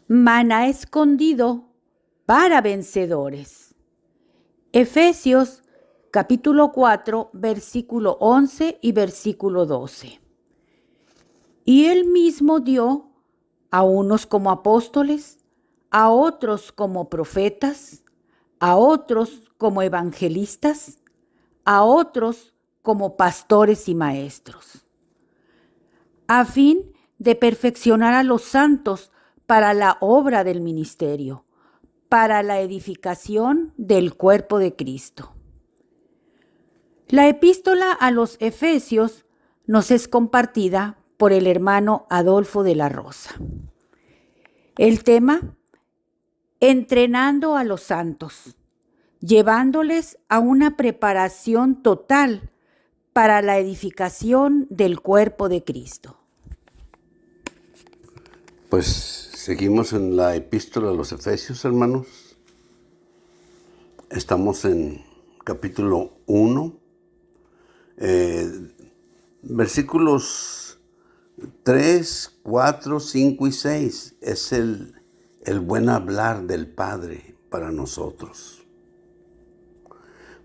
Maná escondido para vencedores. Efesios capítulo 4, versículo 11 y versículo 12. Y él mismo dio a unos como apóstoles, a otros como profetas, a otros como evangelistas, a otros como pastores y maestros, a fin de perfeccionar a los santos para la obra del ministerio, para la edificación del cuerpo de Cristo. La epístola a los Efesios nos es compartida por el hermano Adolfo de la Rosa. El tema: entrenando a los santos, llevándoles a una preparación total para la edificación del cuerpo de Cristo. Pues seguimos en la epístola a los Efesios, hermanos. Estamos en capítulo 1, versículos 3, 4, 5 y 6. Es el buen hablar del Padre para nosotros.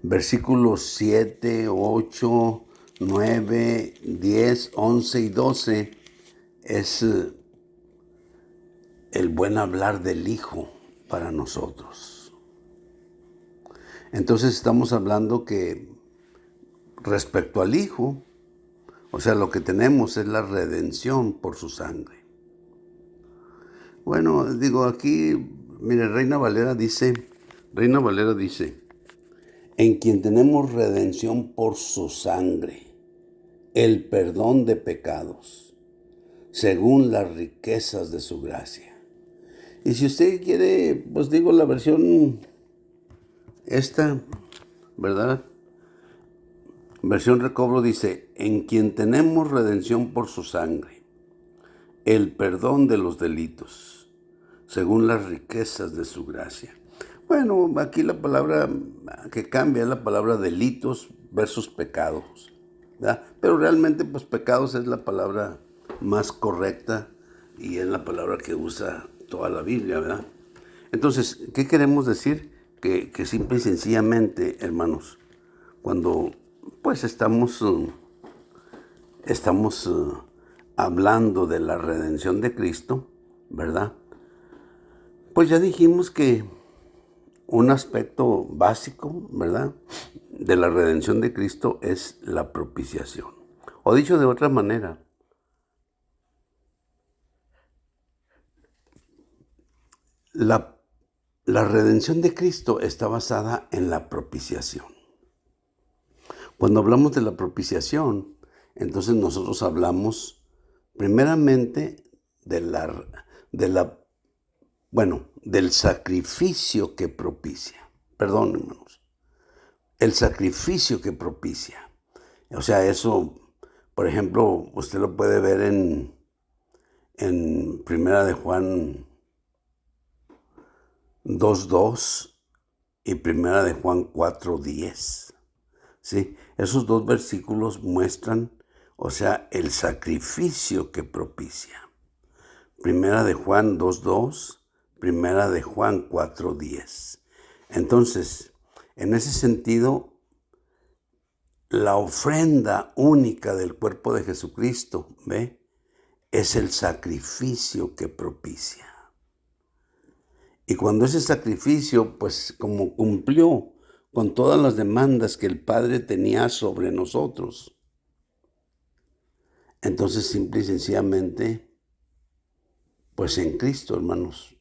Versículos 7, 8, 9, 10, 11 y 12 es el buen hablar del Hijo para nosotros. Entonces estamos hablando que respecto al Hijo, o sea, lo que tenemos es la redención por su sangre. Bueno, digo aquí, mire, Reina Valera dice, en quien tenemos redención por su sangre, el perdón de pecados, según las riquezas de su gracia. Y si usted quiere, pues digo la versión esta, ¿verdad? Versión Recobro dice, en quien tenemos redención por su sangre, el perdón de los delitos, según las riquezas de su gracia. Bueno, aquí la palabra que cambia es la palabra delitos versus pecados, ¿verdad? Pero realmente, pues pecados es la palabra más correcta y es la palabra que usa toda la Biblia, ¿verdad? Entonces, ¿qué queremos decir? Que simple y sencillamente, hermanos, cuando pues estamos hablando de la redención de Cristo, ¿verdad? Pues ya dijimos que un aspecto básico, ¿verdad?, de la redención de Cristo es la propiciación. O dicho de otra manera, la redención de Cristo está basada en la propiciación. Cuando hablamos de la propiciación, entonces nosotros hablamos primeramente del sacrificio que propicia. Perdón, hermanos. El sacrificio que propicia. O sea, eso, por ejemplo, usted lo puede ver en Primera de Juan 2:2 y Primera de Juan 4:10. ¿Sí? Esos dos versículos muestran, o sea, el sacrificio que propicia. Primera de Juan 2:2, Primera de Juan 4:10. Entonces, en ese sentido, la ofrenda única del cuerpo de Jesucristo, ¿ve?, es el sacrificio que propicia. Y cuando ese sacrificio, pues como cumplió con todas las demandas que el Padre tenía sobre nosotros, entonces simple y sencillamente, pues en Cristo, hermanos,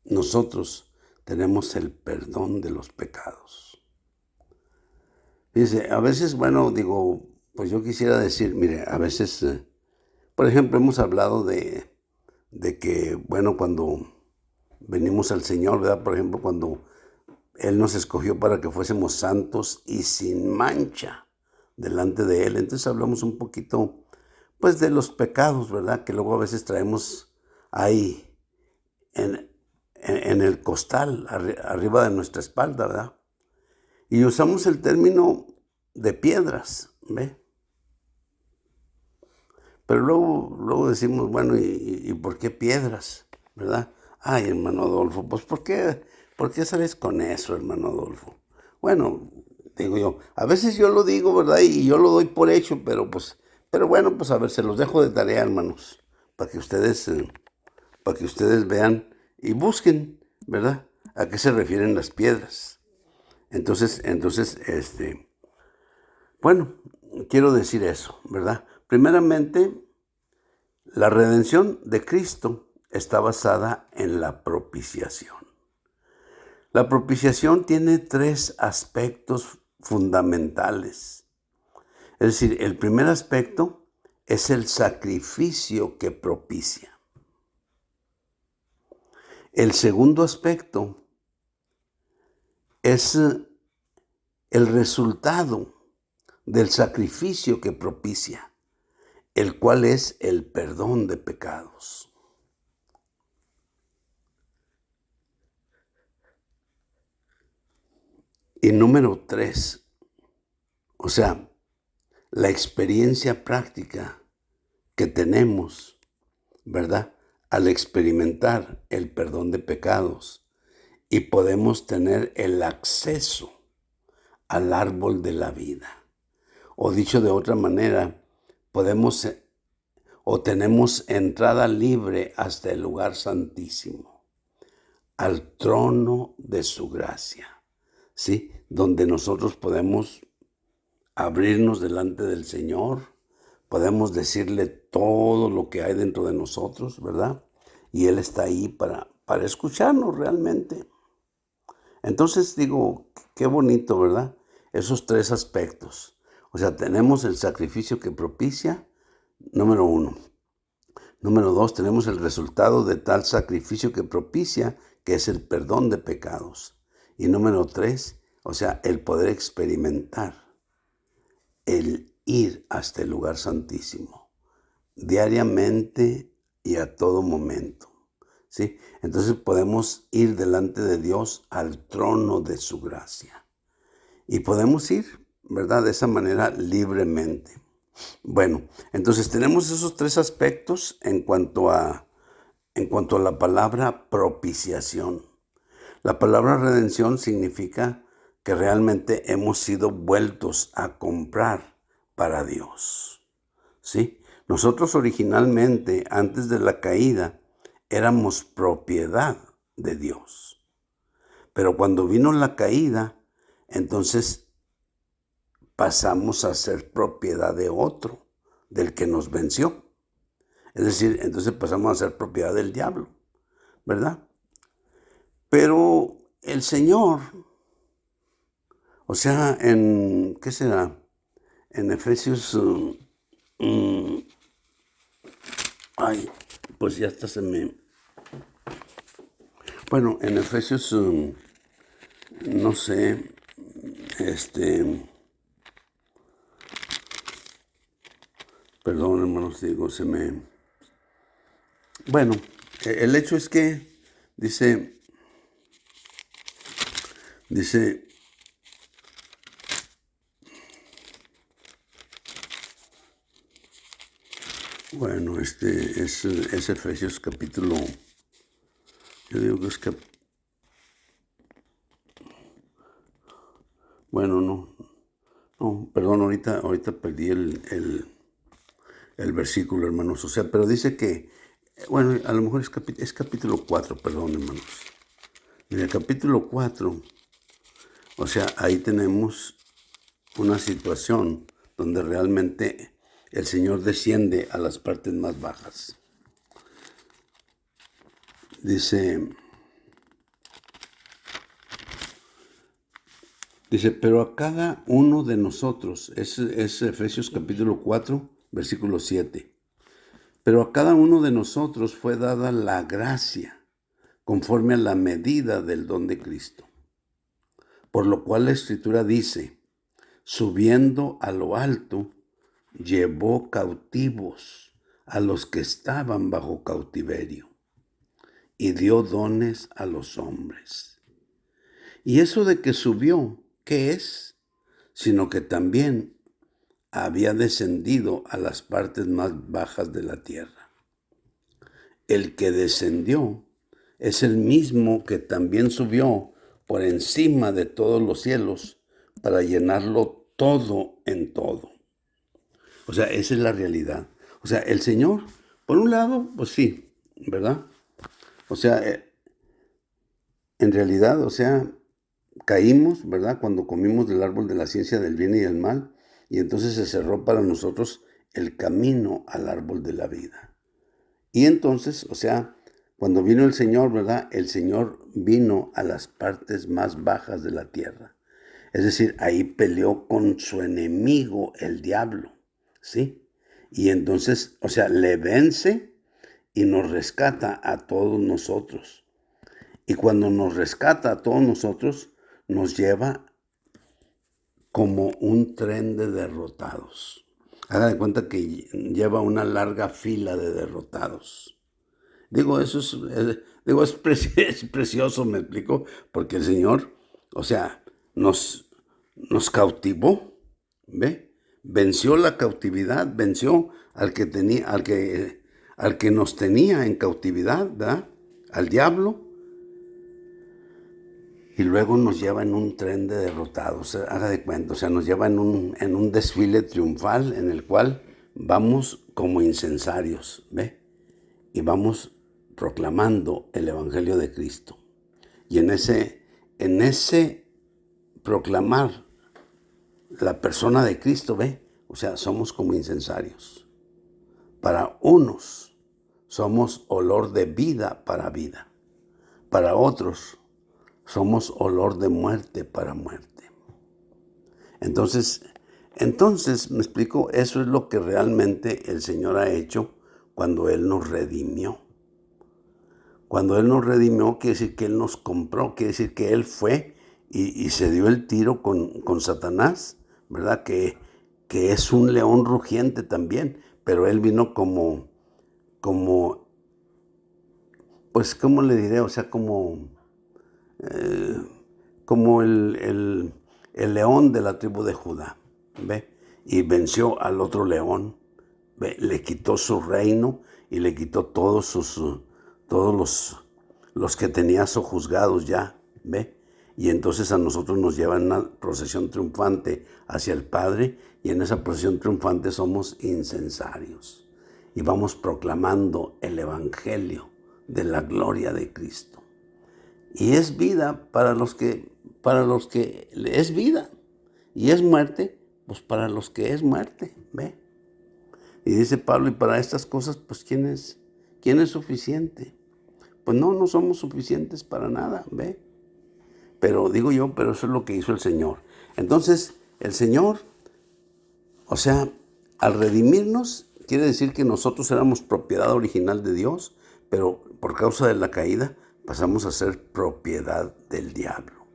nosotros tenemos el perdón de los pecados. Fíjense, a veces, bueno, digo, pues yo quisiera decir, mire, a veces, por ejemplo, hemos hablado de que, bueno, cuando venimos al Señor, ¿verdad? Por ejemplo, cuando Él nos escogió para que fuésemos santos y sin mancha delante de Él. Entonces hablamos un poquito, pues, de los pecados, ¿verdad?, que luego a veces traemos ahí en el costal, arriba de nuestra espalda, ¿verdad? Y usamos el término de piedras, ¿ve? Pero luego decimos, bueno, ¿y por qué piedras? ¿Verdad? Ay, hermano Adolfo, pues ¿por qué sales con eso, hermano Adolfo? Bueno, digo yo, a veces yo lo digo, ¿verdad? Y yo lo doy por hecho, pero bueno, pues a ver, se los dejo de tarea, hermanos, para que ustedes, para que ustedes vean y busquen, ¿verdad? ¿A qué se refieren las piedras? Entonces, bueno, quiero decir eso, ¿verdad? Primeramente, la redención de Cristo está basada en la propiciación. La propiciación tiene tres aspectos fundamentales. Es decir, el primer aspecto es el sacrificio que propicia. El segundo aspecto es el resultado del sacrificio que propicia, el cual es el perdón de pecados. Y número 3, o sea, la experiencia práctica que tenemos, ¿verdad? Al experimentar el perdón de pecados y podemos tener el acceso al árbol de la vida. O dicho de otra manera, podemos o tenemos entrada libre hasta el lugar santísimo, al trono de su gracia, ¿sí? Donde nosotros podemos abrirnos delante del Señor, podemos decirle todo lo que hay dentro de nosotros, ¿verdad? Y Él está ahí para escucharnos realmente. Entonces digo, qué bonito, ¿verdad? Esos tres aspectos. O sea, tenemos el sacrificio que propicia, número 1. Número 2, tenemos el resultado de tal sacrificio que propicia, que es el perdón de pecados. Y número 3, o sea, el poder experimentar, el ir hasta el lugar santísimo, diariamente y a todo momento. ¿Sí? Entonces podemos ir delante de Dios al trono de su gracia. Y podemos ir, ¿verdad? De esa manera libremente. Bueno, entonces tenemos esos tres aspectos en cuanto a la palabra propiciación. La palabra redención significa que realmente hemos sido vueltos a comprar para Dios. ¿Sí? Nosotros originalmente, antes de la caída, éramos propiedad de Dios. Pero cuando vino la caída, entonces pasamos a ser propiedad de otro, del que nos venció. Es decir, entonces pasamos a ser propiedad del diablo, ¿verdad? Pero el Señor, o sea, ¿qué será? En Efesios, ay, pues ya hasta se me... Bueno, en Efesios, no sé, perdón, hermanos, digo, Bueno, el hecho es que dice, bueno, es Efesios capítulo, yo digo que es bueno, no, perdón, ahorita perdí el versículo, hermanos, o sea, pero dice que, bueno, a lo mejor es capítulo 4, perdón, hermanos. En el capítulo 4, o sea, ahí tenemos una situación donde realmente el Señor desciende a las partes más bajas. Dice, pero a cada uno de nosotros, es Efesios capítulo 4, versículo 7. Pero a cada uno de nosotros fue dada la gracia conforme a la medida del don de Cristo. Por lo cual la Escritura dice, subiendo a lo alto, llevó cautivos a los que estaban bajo cautiverio y dio dones a los hombres. Y eso de que subió, ¿qué es? Sino que también había descendido a las partes más bajas de la tierra. El que descendió es el mismo que también subió por encima de todos los cielos para llenarlo todo en todo. O sea, esa es la realidad. O sea, el Señor, por un lado, pues sí, ¿verdad? O sea, en realidad, o sea, caímos, ¿verdad? Cuando comimos del árbol de la ciencia del bien y del mal, y entonces se cerró para nosotros el camino al árbol de la vida. Y entonces, o sea, cuando vino el Señor, ¿verdad? El Señor vino a las partes más bajas de la tierra. Es decir, ahí peleó con su enemigo, el diablo, ¿sí? Y entonces, o sea, le vence y nos rescata a todos nosotros. Y cuando nos rescata a todos nosotros, nos lleva como un tren de derrotados. Haga de cuenta que lleva una larga fila de derrotados. Digo, eso es precioso, me explico, porque el Señor, o sea, nos cautivó, ¿ve? Venció la cautividad, venció al que nos tenía en cautividad, ¿verdad? Al diablo. Y luego nos lleva en un tren de derrotados, haga de cuenta, o sea, nos lleva en un desfile triunfal en el cual vamos como incensarios, ¿ve? Y vamos proclamando el Evangelio de Cristo. Y en ese proclamar la persona de Cristo, ¿ve? O sea, somos como incensarios. Para unos somos olor de vida para vida. Para otros somos olor de muerte para muerte. Entonces, me explico, eso es lo que realmente el Señor ha hecho cuando Él nos redimió. Cuando Él nos redimió, quiere decir que Él nos compró, quiere decir que Él fue y se dio el tiro con Satanás, ¿verdad? Que es un león rugiente también, pero Él vino pues, ¿cómo le diré? O sea, como el león de la tribu de Judá, ¿ve? Y venció al otro león, ¿ve? Le quitó su reino y le quitó todos los que tenía sojuzgados ya, ¿ve? Y entonces a nosotros nos llevan en una procesión triunfante hacia el Padre, y en esa procesión triunfante somos incensarios y vamos proclamando el Evangelio de la gloria de Cristo. Y es vida para los que es vida, y es muerte, pues para los que es muerte, ¿ve? Y dice Pablo, y para estas cosas, pues ¿quién es suficiente? Pues no somos suficientes para nada, ¿ve? Pero digo yo, pero eso es lo que hizo el Señor. Entonces, el Señor, o sea, al redimirnos, quiere decir que nosotros éramos propiedad original de Dios, pero por causa de la caída pasamos a ser propiedad del diablo.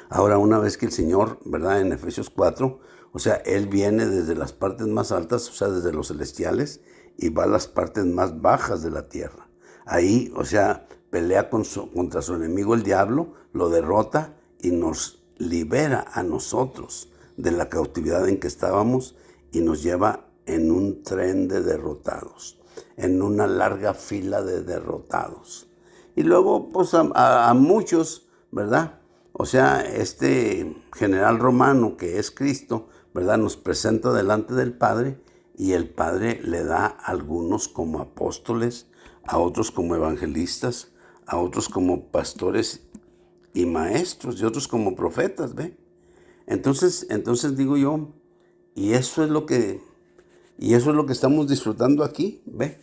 Ahora, una vez que el Señor, ¿verdad? En Efesios 4, o sea, Él viene desde las partes más altas, o sea, desde los celestiales, y va a las partes más bajas de la tierra. Ahí, o sea, pelea contra su enemigo el diablo, lo derrota y nos libera a nosotros de la cautividad en que estábamos y nos lleva en un tren de derrotados, en una larga fila de derrotados. Y luego, pues a muchos, ¿verdad? O sea, este general romano que es Cristo, ¿verdad? Nos presenta delante del Padre, y el Padre le da a algunos como apóstoles, a otros como evangelistas, a otros como pastores y maestros, y otros como profetas, ¿ve? Entonces digo yo, y eso es lo que estamos disfrutando aquí, ¿ve?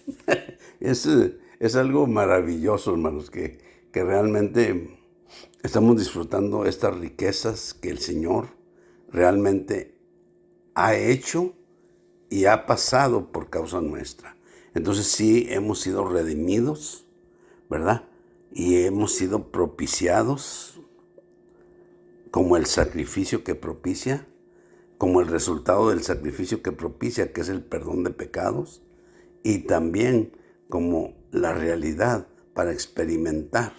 Es algo maravilloso, hermanos, que realmente estamos disfrutando estas riquezas que el Señor realmente ha hecho y ha pasado por causa nuestra. Entonces sí hemos sido redimidos, ¿verdad? Y hemos sido propiciados como el sacrificio que propicia, como el resultado del sacrificio que propicia, que es el perdón de pecados, y también como la realidad para experimentar,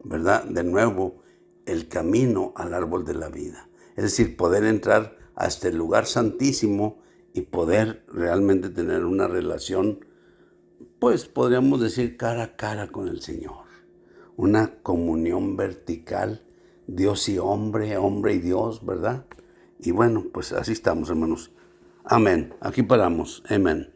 ¿verdad? De nuevo, el camino al árbol de la vida. Es decir, poder entrar a este lugar santísimo y poder realmente tener una relación, pues podríamos decir cara a cara con el Señor. una comunión vertical, Dios y hombre, hombre y Dios, ¿verdad? Y bueno, pues así estamos, hermanos. Amén. Aquí paramos. Amén.